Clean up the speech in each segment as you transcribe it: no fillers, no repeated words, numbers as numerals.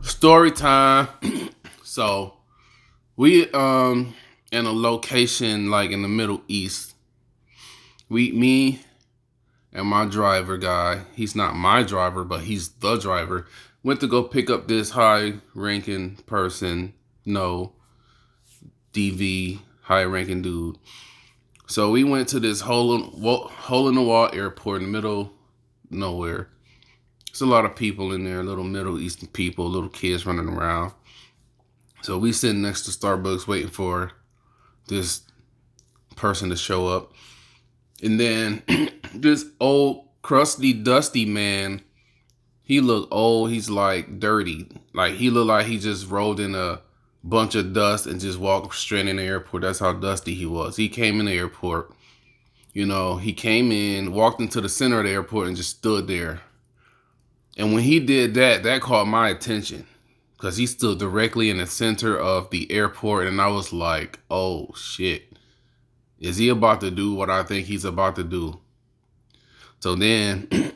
Story time. So we in a location like in the Middle East. Me and my driver guy, he's not my driver, but he's the driver, went to go pick up this high ranking person, no DV, high ranking dude. So we went to this hole in the wall airport in the middle of nowhere. There's a lot of people in there, little Middle Eastern people, little kids running around. So we sitting next to Starbucks waiting for this person to show up. And then this old, crusty, dusty man, he looked old. He's like dirty. Like he looked like he just rolled in a bunch of dust and just walked straight in the airport. That's how dusty he was. He came in the airport. He came in, walked into the center of the airport and just stood there. And when he did that, that caught my attention because he stood directly in the center of the airport. And I was like, oh shit, is he about to do what I think he's about to do? So then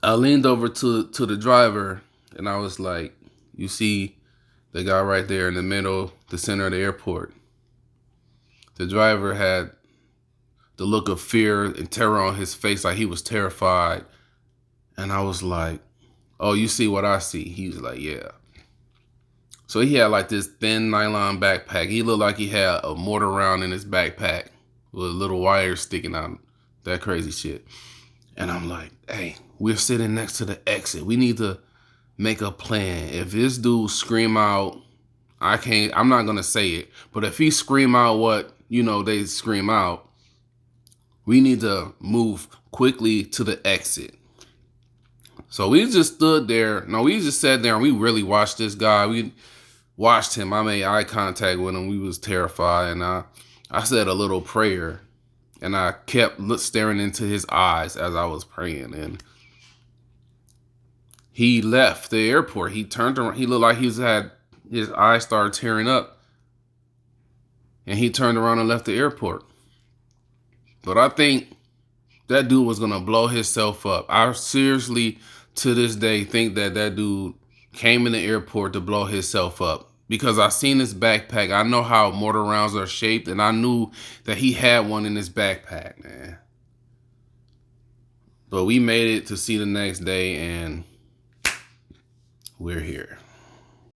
I leaned over to the driver and I was like, you see the guy right there in the middle, the center of the airport. The driver had the look of fear and terror on his face, like he was terrified. And I was like, oh, you see what I see? He was like, yeah. So he had like this thin nylon backpack. He looked like he had a mortar round in his backpack with little wires sticking out. That crazy shit. And I'm like, hey, we're sitting next to the exit. We need to make a plan. If this dude scream out, I'm not going to say it. But if he scream out what, they scream out, we need to move quickly to the exit. So we just stood there. No, we just sat there and we really watched this guy. We watched him. I made eye contact with him. We was terrified. And I said a little prayer. And I kept staring into his eyes as I was praying. And he left the airport. He turned around. He looked like his eyes started tearing up. And he turned around and left the airport. But I think that dude was going to blow himself up. I seriously, to this day, think that dude came in the airport to blow himself up. Because I seen his backpack. I know how mortar rounds are shaped. And I knew that he had one in his backpack, man. But we made it to see the next day. And we're here.